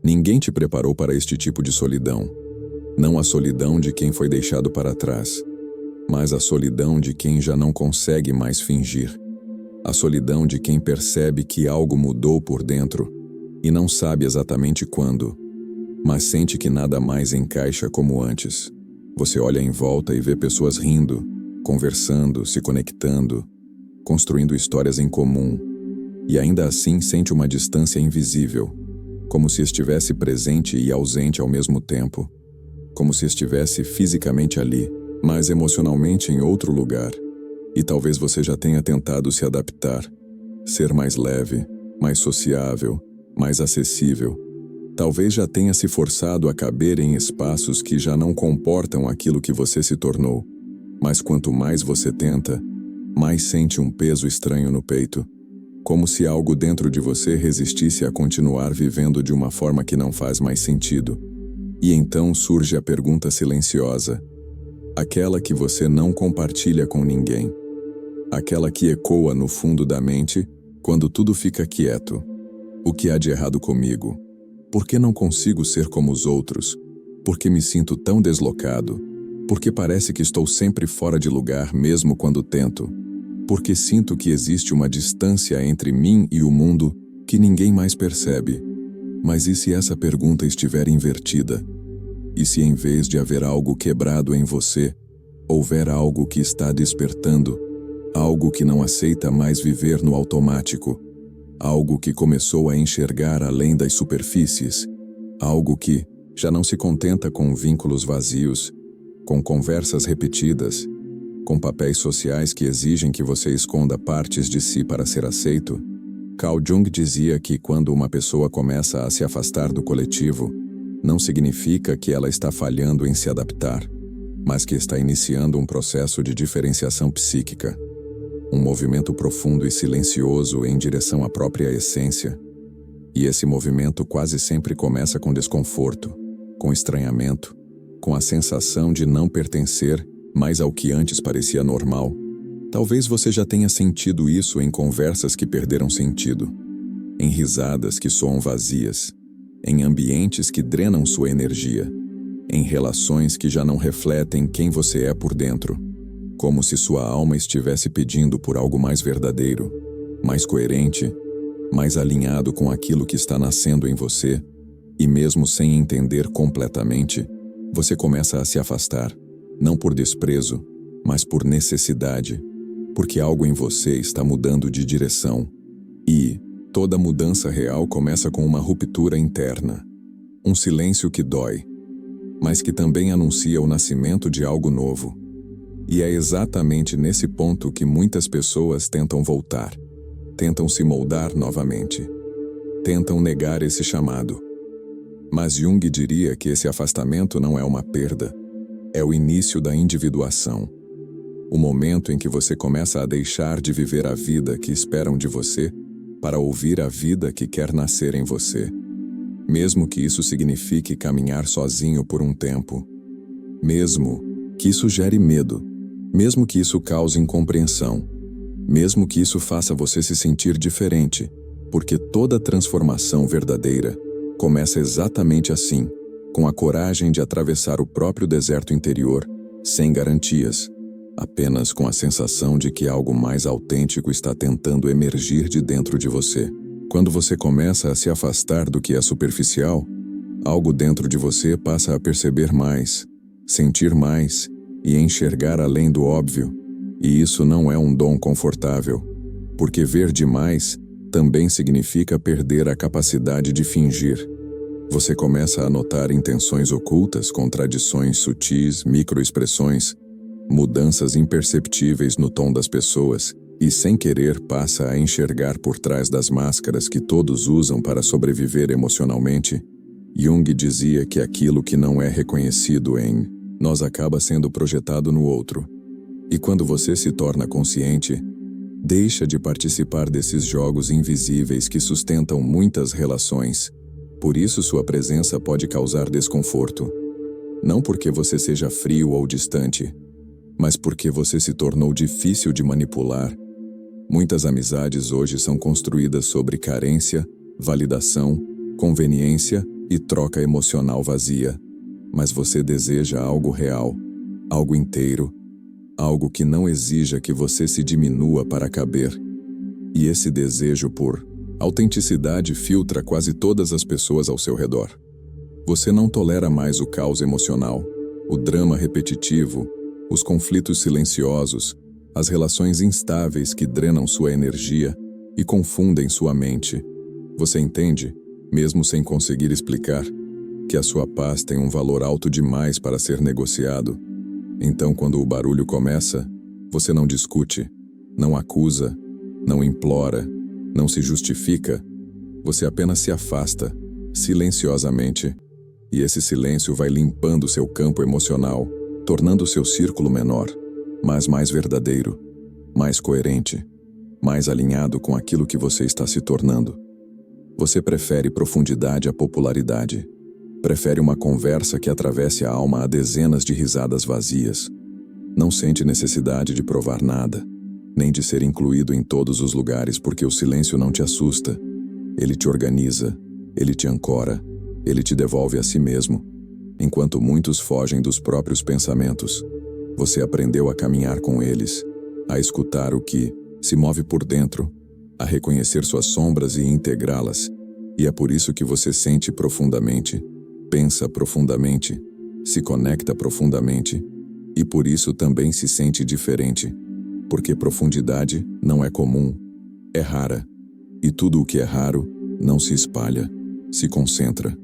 Ninguém te preparou para este tipo de solidão. Não a solidão de quem foi deixado para trás, mas a solidão de quem já não consegue mais fingir. A solidão de quem percebe que algo mudou por dentro e não sabe exatamente quando, mas sente que nada mais encaixa como antes. Você olha em volta e vê pessoas rindo, conversando, se conectando, construindo histórias em comum, e ainda assim sente uma distância invisível, como se estivesse presente e ausente ao mesmo tempo, como se estivesse fisicamente ali, mas emocionalmente em outro lugar. E talvez você já tenha tentado se adaptar, ser mais leve, mais sociável, mais acessível. Talvez já tenha se forçado a caber em espaços que já não comportam aquilo que você se tornou. Mas quanto mais você tenta, mais sente um peso estranho no peito, como se algo dentro de você resistisse a continuar vivendo de uma forma que não faz mais sentido. E então surge a pergunta silenciosa, aquela que você não compartilha com ninguém, aquela que ecoa no fundo da mente quando tudo fica quieto. O que há de errado comigo? Por que não consigo ser como os outros? Por que me sinto tão deslocado? Por que parece que estou sempre fora de lugar mesmo quando tento? Por que sinto que existe uma distância entre mim e o mundo que ninguém mais percebe? Mas e se essa pergunta estiver invertida? E se em vez de haver algo quebrado em você, houver algo que está despertando, algo que não aceita mais viver no automático, algo que começou a enxergar além das superfícies, algo que já não se contenta com vínculos vazios, com conversas repetidas, com papéis sociais que exigem que você esconda partes de si para ser aceito? Carl Jung dizia que quando uma pessoa começa a se afastar do coletivo, não significa que ela está falhando em se adaptar, mas que está iniciando um processo de diferenciação psíquica, um movimento profundo e silencioso em direção à própria essência. E esse movimento quase sempre começa com desconforto, com estranhamento, com a sensação de não pertencer mais ao que antes parecia normal. Talvez você já tenha sentido isso em conversas que perderam sentido, em risadas que soam vazias, em ambientes que drenam sua energia, em relações que já não refletem quem você é por dentro, como se sua alma estivesse pedindo por algo mais verdadeiro, mais coerente, mais alinhado com aquilo que está nascendo em você, e mesmo sem entender completamente, você começa a se afastar, não por desprezo, mas por necessidade, porque algo em você está mudando de direção. E toda mudança real começa com uma ruptura interna, um silêncio que dói, mas que também anuncia o nascimento de algo novo. E é exatamente nesse ponto que muitas pessoas tentam voltar, tentam se moldar novamente, tentam negar esse chamado. Mas Jung diria que esse afastamento não é uma perda, é o início da individuação. O momento em que você começa a deixar de viver a vida que esperam de você para ouvir a vida que quer nascer em você. Mesmo que isso signifique caminhar sozinho por um tempo. Mesmo que isso gere medo. Mesmo que isso cause incompreensão. Mesmo que isso faça você se sentir diferente. Porque toda transformação verdadeira começa exatamente assim, com a coragem de atravessar o próprio deserto interior, sem garantias, apenas com a sensação de que algo mais autêntico está tentando emergir de dentro de você. Quando você começa a se afastar do que é superficial, algo dentro de você passa a perceber mais, sentir mais e enxergar além do óbvio. E isso não é um dom confortável, porque ver demais também significa perder a capacidade de fingir. Você começa a notar intenções ocultas, contradições sutis, microexpressões, mudanças imperceptíveis no tom das pessoas, e sem querer passa a enxergar por trás das máscaras que todos usam para sobreviver emocionalmente. Jung dizia que aquilo que não é reconhecido em nós acaba sendo projetado no outro. E quando você se torna consciente, deixa de participar desses jogos invisíveis que sustentam muitas relações. Por isso sua presença pode causar desconforto. Não porque você seja frio ou distante, mas porque você se tornou difícil de manipular. Muitas amizades hoje são construídas sobre carência, validação, conveniência e troca emocional vazia, mas você deseja algo real, algo inteiro, algo que não exija que você se diminua para caber. E esse desejo por autenticidade filtra quase todas as pessoas ao seu redor. Você não tolera mais o caos emocional, o drama repetitivo, os conflitos silenciosos, as relações instáveis que drenam sua energia e confundem sua mente. Você entende, mesmo sem conseguir explicar, que a sua paz tem um valor alto demais para ser negociado. Então, quando o barulho começa, você não discute, não acusa, não implora, não se justifica. Você apenas se afasta, silenciosamente, e esse silêncio vai limpando seu campo emocional, tornando seu círculo menor, mas mais verdadeiro, mais coerente, mais alinhado com aquilo que você está se tornando. Você prefere profundidade à popularidade. Prefere uma conversa que atravesse a alma a dezenas de risadas vazias. Não sente necessidade de provar nada, nem de ser incluído em todos os lugares, porque o silêncio não te assusta. Ele te organiza, ele te ancora, ele te devolve a si mesmo. Enquanto muitos fogem dos próprios pensamentos, você aprendeu a caminhar com eles, a escutar o que se move por dentro, a reconhecer suas sombras e integrá-las. E é por isso que você sente profundamente, pensa profundamente, se conecta profundamente, e por isso também se sente diferente, porque profundidade não é comum, é rara, e tudo o que é raro não se espalha, se concentra.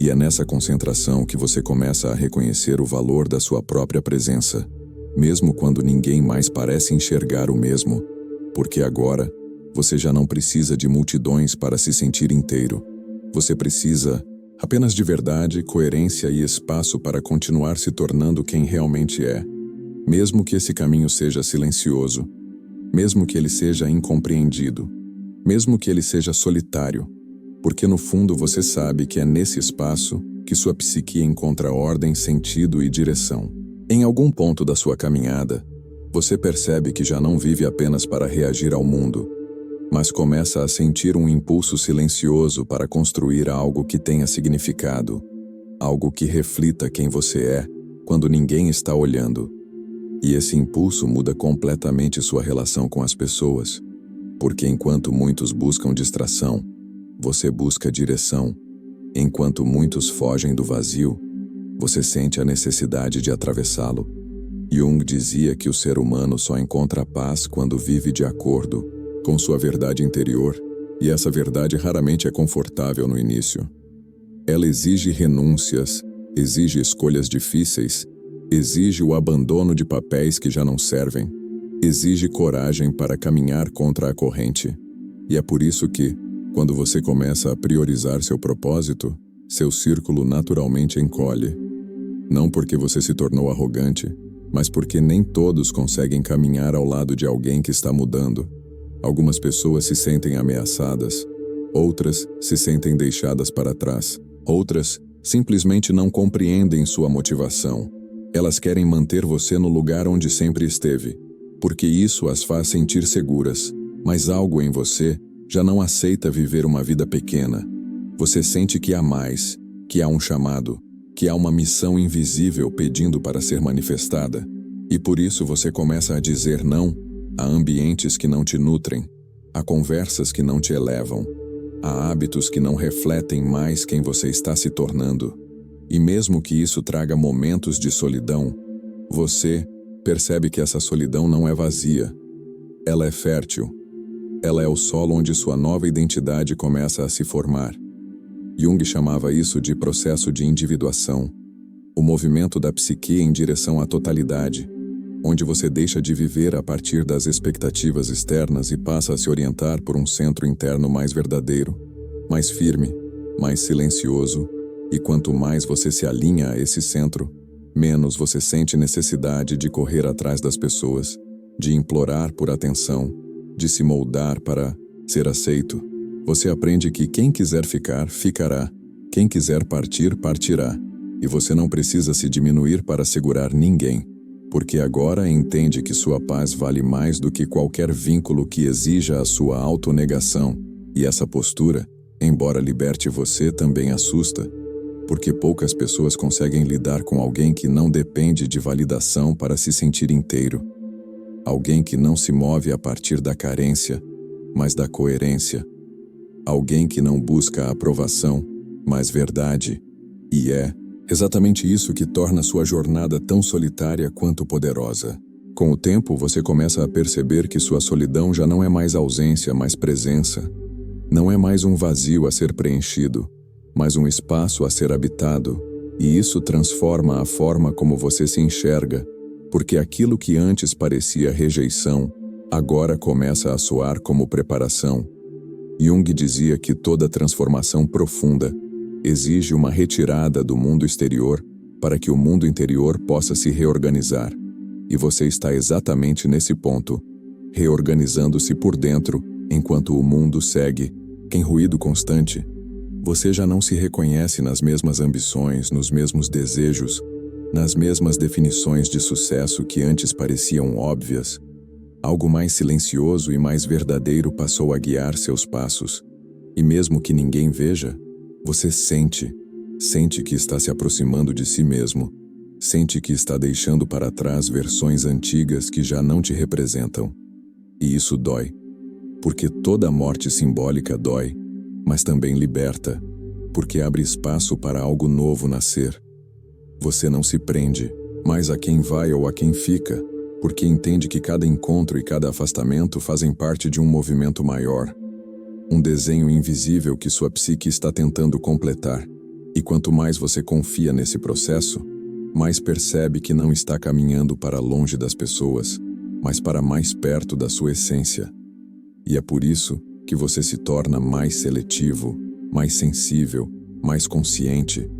E é nessa concentração que você começa a reconhecer o valor da sua própria presença, mesmo quando ninguém mais parece enxergar o mesmo, porque agora você já não precisa de multidões para se sentir inteiro. Você precisa apenas de verdade, coerência e espaço para continuar se tornando quem realmente é, mesmo que esse caminho seja silencioso, mesmo que ele seja incompreendido, mesmo que ele seja solitário, porque no fundo você sabe que é nesse espaço que sua psique encontra ordem, sentido e direção. Em algum ponto da sua caminhada, você percebe que já não vive apenas para reagir ao mundo, mas começa a sentir um impulso silencioso para construir algo que tenha significado, algo que reflita quem você é quando ninguém está olhando. E esse impulso muda completamente sua relação com as pessoas, porque enquanto muitos buscam distração, você busca direção. Enquanto muitos fogem do vazio, você sente a necessidade de atravessá-lo. Jung dizia que o ser humano só encontra paz quando vive de acordo com sua verdade interior, e essa verdade raramente é confortável no início. Ela exige renúncias, exige escolhas difíceis, exige o abandono de papéis que já não servem, exige coragem para caminhar contra a corrente. E é por isso que, quando você começa a priorizar seu propósito, seu círculo naturalmente encolhe. Não porque você se tornou arrogante, mas porque nem todos conseguem caminhar ao lado de alguém que está mudando. Algumas pessoas se sentem ameaçadas, outras se sentem deixadas para trás, outras simplesmente não compreendem sua motivação. Elas querem manter você no lugar onde sempre esteve, porque isso as faz sentir seguras, mas algo em você já não aceita viver uma vida pequena. Você sente que há mais, que há um chamado, que há uma missão invisível pedindo para ser manifestada, e por isso você começa a dizer não a ambientes que não te nutrem, a conversas que não te elevam, a hábitos que não refletem mais quem você está se tornando. E mesmo que isso traga momentos de solidão, você percebe que essa solidão não é vazia. Ela é fértil. Ela é o solo onde sua nova identidade começa a se formar. Jung chamava isso de processo de individuação, o movimento da psique em direção à totalidade, onde você deixa de viver a partir das expectativas externas e passa a se orientar por um centro interno mais verdadeiro, mais firme, mais silencioso, e quanto mais você se alinha a esse centro, menos você sente necessidade de correr atrás das pessoas, de implorar por atenção, de se moldar para ser aceito. Você aprende que quem quiser ficar, ficará, quem quiser partir, partirá, e você não precisa se diminuir para segurar ninguém, porque agora entende que sua paz vale mais do que qualquer vínculo que exija a sua autonegação, e essa postura Embora liberte você, também assusta, porque poucas pessoas conseguem lidar com alguém que não depende de validação para se sentir inteiro. Alguém que não se move a partir da carência, mas da coerência. Alguém que não busca a aprovação, mas verdade. E é exatamente isso que torna sua jornada tão solitária quanto poderosa. Com o tempo, você começa a perceber que sua solidão já não é mais ausência, mas presença. Não é mais um vazio a ser preenchido, mas um espaço a ser habitado, e isso transforma a forma como você se enxerga, porque aquilo que antes parecia rejeição, agora começa a soar como preparação. Jung dizia que toda transformação profunda exige uma retirada do mundo exterior para que o mundo interior possa se reorganizar. E você está exatamente nesse ponto, reorganizando-se por dentro, enquanto o mundo segue, em ruído constante. Você já não se reconhece nas mesmas ambições, nos mesmos desejos, nas mesmas definições de sucesso que antes pareciam óbvias. Algo mais silencioso e mais verdadeiro passou a guiar seus passos. E mesmo que ninguém veja, você sente que está se aproximando de si mesmo, sente que está deixando para trás versões antigas que já não te representam. E isso dói, porque toda morte simbólica dói, mas também liberta, porque abre espaço para algo novo nascer. Você não se prende mais a quem vai ou a quem fica, porque entende que cada encontro e cada afastamento fazem parte de um movimento maior, um desenho invisível que sua psique está tentando completar. E quanto mais você confia nesse processo, mais percebe que não está caminhando para longe das pessoas, mas para mais perto da sua essência. E é por isso que você se torna mais seletivo, mais sensível, mais consciente.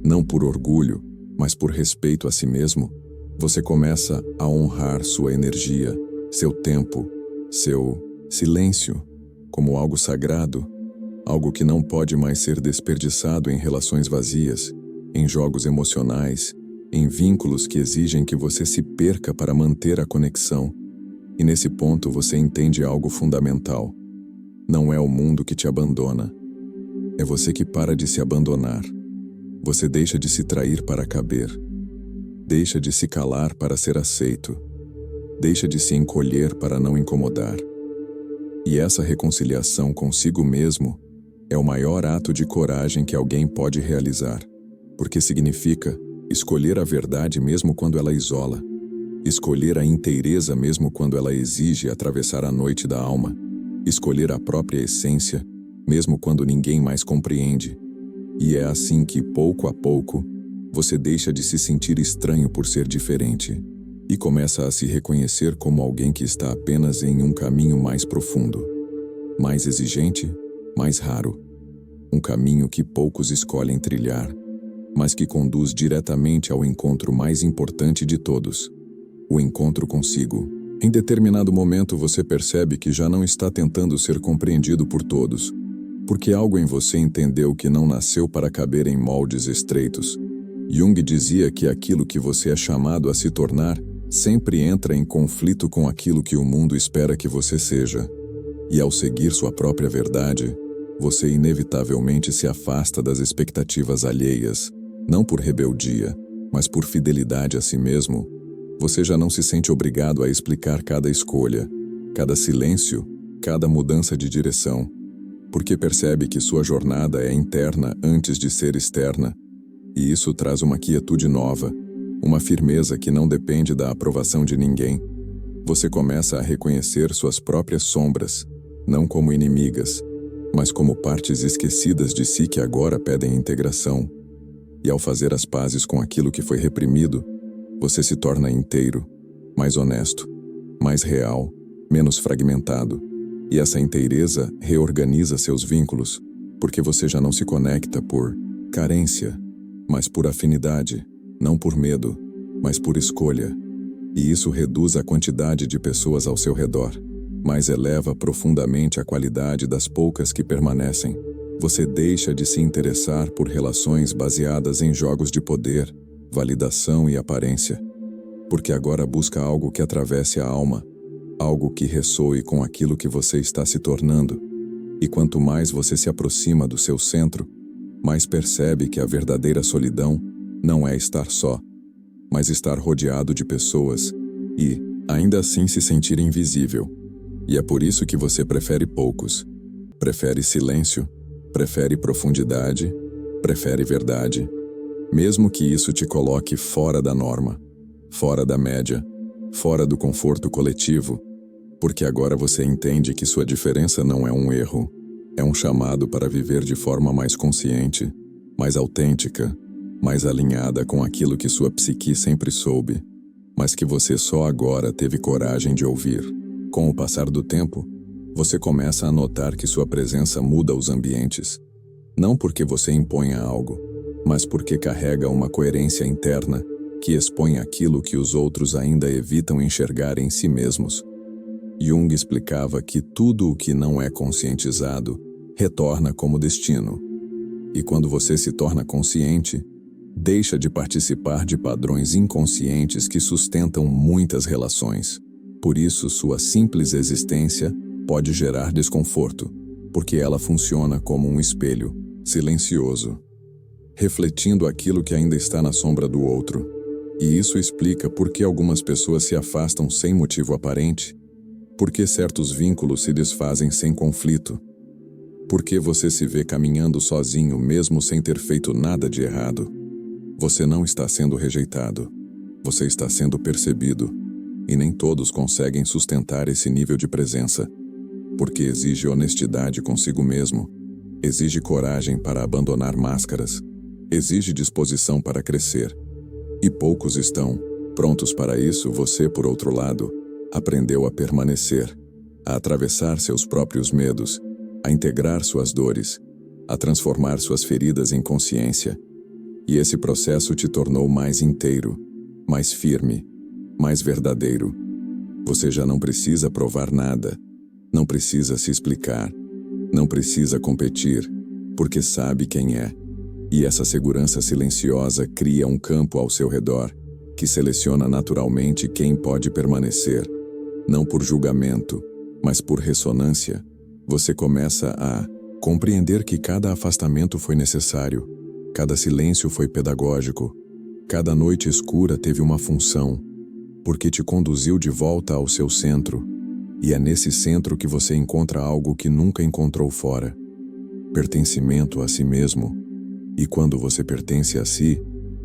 Não por orgulho, mas por respeito a si mesmo, você começa a honrar sua energia, seu tempo, seu silêncio, como algo sagrado, algo que não pode mais ser desperdiçado em relações vazias, em jogos emocionais, em vínculos que exigem que você se perca para manter a conexão. E nesse ponto você entende algo fundamental. Não é o mundo que te abandona. É você que para de se abandonar. Você deixa de se trair para caber. Deixa de se calar para ser aceito. Deixa de se encolher para não incomodar. E essa reconciliação consigo mesmo é o maior ato de coragem que alguém pode realizar, porque significa escolher a verdade mesmo quando ela isola, escolher a inteireza mesmo quando ela exige atravessar a noite da alma, escolher a própria essência mesmo quando ninguém mais compreende. E é assim que, pouco a pouco, você deixa de se sentir estranho por ser diferente e começa a se reconhecer como alguém que está apenas em um caminho mais profundo, mais exigente, mais raro. Um caminho que poucos escolhem trilhar, mas que conduz diretamente ao encontro mais importante de todos, o encontro consigo. Em determinado momento você percebe que já não está tentando ser compreendido por todos, porque algo em você entendeu que não nasceu para caber em moldes estreitos. Jung dizia que aquilo que você é chamado a se tornar sempre entra em conflito com aquilo que o mundo espera que você seja. E ao seguir sua própria verdade, você inevitavelmente se afasta das expectativas alheias, não por rebeldia, mas por fidelidade a si mesmo. Você já não se sente obrigado a explicar cada escolha, cada silêncio, cada mudança de direção, porque percebe que sua jornada é interna antes de ser externa, e isso traz uma quietude nova, uma firmeza que não depende da aprovação de ninguém. Você começa a reconhecer suas próprias sombras, não como inimigas, mas como partes esquecidas de si que agora pedem integração. E ao fazer as pazes com aquilo que foi reprimido, você se torna inteiro, mais honesto, mais real, menos fragmentado. E essa inteireza reorganiza seus vínculos, porque você já não se conecta por carência, mas por afinidade, não por medo, mas por escolha. E isso reduz a quantidade de pessoas ao seu redor, mas eleva profundamente a qualidade das poucas que permanecem. Você deixa de se interessar por relações baseadas em jogos de poder, validação e aparência, porque agora busca algo que atravesse a alma, algo que ressoe com aquilo que você está se tornando. E quanto mais você se aproxima do seu centro, mais percebe que a verdadeira solidão não é estar só, mas estar rodeado de pessoas e, ainda assim, se sentir invisível. E é por isso que você prefere poucos. Prefere silêncio, prefere profundidade, prefere verdade, mesmo que isso te coloque fora da norma, fora da média, fora do conforto coletivo, porque agora você entende que sua diferença não é um erro, é um chamado para viver de forma mais consciente, mais autêntica, mais alinhada com aquilo que sua psique sempre soube, mas que você só agora teve coragem de ouvir. Com o passar do tempo, você começa a notar que sua presença muda os ambientes, não porque você imponha algo, mas porque carrega uma coerência interna que expõe aquilo que os outros ainda evitam enxergar em si mesmos. Jung explicava que tudo o que não é conscientizado retorna como destino. E quando você se torna consciente, deixa de participar de padrões inconscientes que sustentam muitas relações. Por isso, sua simples existência pode gerar desconforto, porque ela funciona como um espelho, silencioso, refletindo aquilo que ainda está na sombra do outro. E isso explica por que algumas pessoas se afastam sem motivo aparente, por que certos vínculos se desfazem sem conflito, por que você se vê caminhando sozinho mesmo sem ter feito nada de errado. Você não está sendo rejeitado, você está sendo percebido, e nem todos conseguem sustentar esse nível de presença, porque exige honestidade consigo mesmo, exige coragem para abandonar máscaras, exige disposição para crescer. E poucos estão prontos para isso. Você, por outro lado, aprendeu a permanecer, a atravessar seus próprios medos, a integrar suas dores, a transformar suas feridas em consciência. E esse processo te tornou mais inteiro, mais firme, mais verdadeiro. Você já não precisa provar nada, não precisa se explicar, não precisa competir, porque sabe quem é. E essa segurança silenciosa cria um campo ao seu redor, que seleciona naturalmente quem pode permanecer, não por julgamento, mas por ressonância. Você começa a compreender que cada afastamento foi necessário, cada silêncio foi pedagógico, cada noite escura teve uma função, porque te conduziu de volta ao seu centro, e é nesse centro que você encontra algo que nunca encontrou fora: pertencimento a si mesmo. E quando você pertence a si,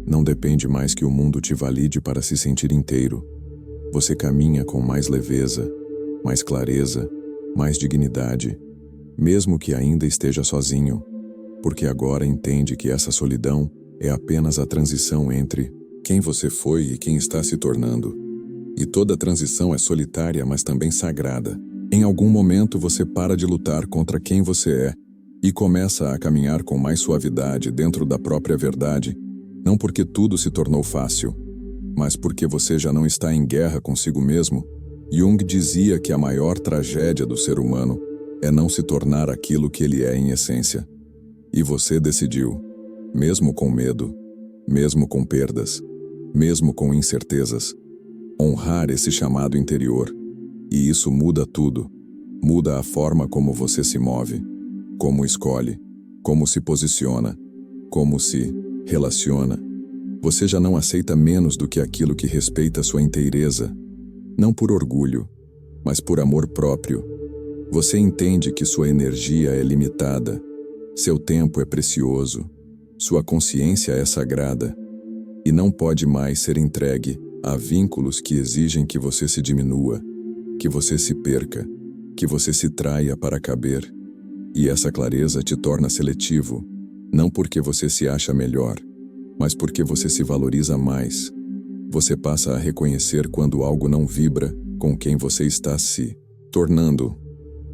não depende mais que o mundo te valide para se sentir inteiro. Você caminha com mais leveza, mais clareza, mais dignidade, mesmo que ainda esteja sozinho, porque agora entende que essa solidão é apenas a transição entre quem você foi e quem está se tornando. E toda transição é solitária, mas também sagrada. Em algum momento você para de lutar contra quem você é e começa a caminhar com mais suavidade dentro da própria verdade, não porque tudo se tornou fácil, mas porque você já não está em guerra consigo mesmo. Jung dizia que a maior tragédia do ser humano é não se tornar aquilo que ele é em essência. E você decidiu, mesmo com medo, mesmo com perdas, mesmo com incertezas, honrar esse chamado interior. E isso muda tudo. Muda a forma como você se move, como escolhe, como se posiciona, como se relaciona. Você já não aceita menos do que aquilo que respeita sua inteireza, não por orgulho, mas por amor próprio. Você entende que sua energia é limitada, seu tempo é precioso, sua consciência é sagrada e não pode mais ser entregue a vínculos que exigem que você se diminua, que você se perca, que você se traia para caber. E essa clareza te torna seletivo, não porque você se acha melhor, mas porque você se valoriza mais. Você passa a reconhecer quando algo não vibra com quem você está se tornando,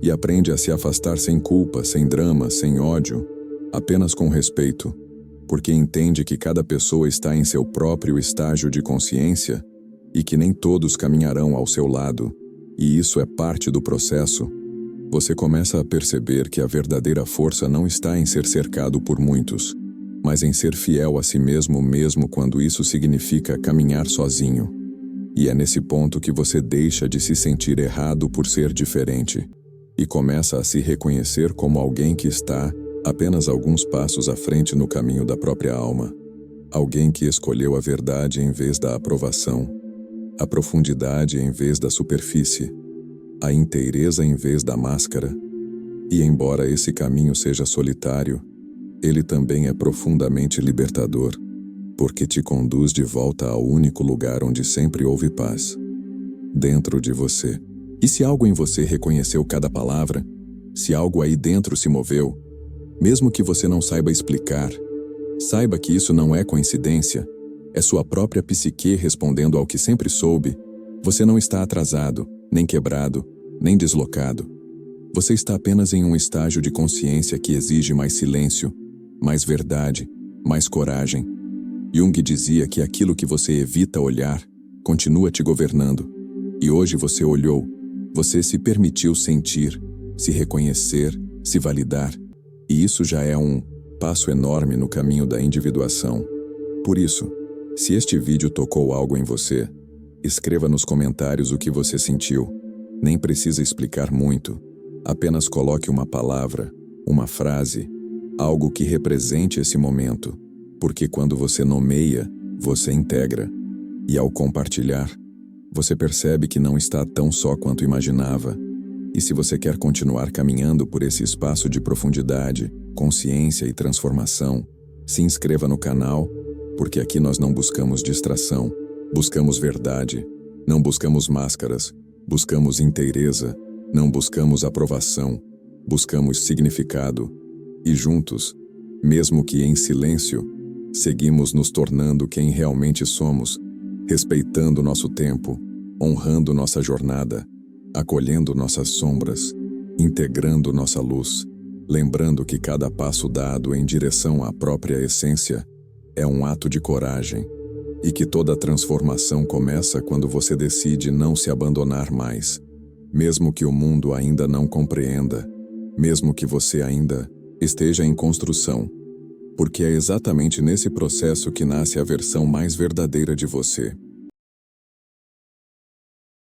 e aprende a se afastar sem culpa, sem drama, sem ódio, apenas com respeito, porque entende que cada pessoa está em seu próprio estágio de consciência e que nem todos caminharão ao seu lado, e isso é parte do processo. Você começa a perceber que a verdadeira força não está em ser cercado por muitos, mas em ser fiel a si mesmo, mesmo quando isso significa caminhar sozinho. E é nesse ponto que você deixa de se sentir errado por ser diferente, e começa a se reconhecer como alguém que está apenas alguns passos à frente no caminho da própria alma. Alguém que escolheu a verdade em vez da aprovação, a profundidade em vez da superfície, a inteireza em vez da máscara. E embora esse caminho seja solitário, ele também é profundamente libertador, porque te conduz de volta ao único lugar onde sempre houve paz, dentro de você. E se algo em você reconheceu cada palavra, se algo aí dentro se moveu, mesmo que você não saiba explicar, saiba que isso não é coincidência, é sua própria psique respondendo ao que sempre soube. Você não está atrasado, nem quebrado, nem deslocado. Você está apenas em um estágio de consciência que exige mais silêncio, mais verdade, mais coragem. Jung dizia que aquilo que você evita olhar continua te governando. E hoje você olhou, você se permitiu sentir, se reconhecer, se validar. E isso já é um passo enorme no caminho da individuação. Por isso, se este vídeo tocou algo em você, escreva nos comentários o que você sentiu. Nem precisa explicar muito. Apenas coloque uma palavra, uma frase, algo que represente esse momento. Porque quando você nomeia, você integra. E ao compartilhar, você percebe que não está tão só quanto imaginava. E se você quer continuar caminhando por esse espaço de profundidade, consciência e transformação, se inscreva no canal, porque aqui nós não buscamos distração, buscamos verdade, não buscamos máscaras, buscamos inteireza, não buscamos aprovação, buscamos significado. E juntos, mesmo que em silêncio, seguimos nos tornando quem realmente somos, respeitando nosso tempo, honrando nossa jornada, acolhendo nossas sombras, integrando nossa luz, lembrando que cada passo dado em direção à própria essência é um ato de coragem e que toda transformação começa quando você decide não se abandonar mais, mesmo que o mundo ainda não compreenda, mesmo que você ainda esteja em construção, porque é exatamente nesse processo que nasce a versão mais verdadeira de você.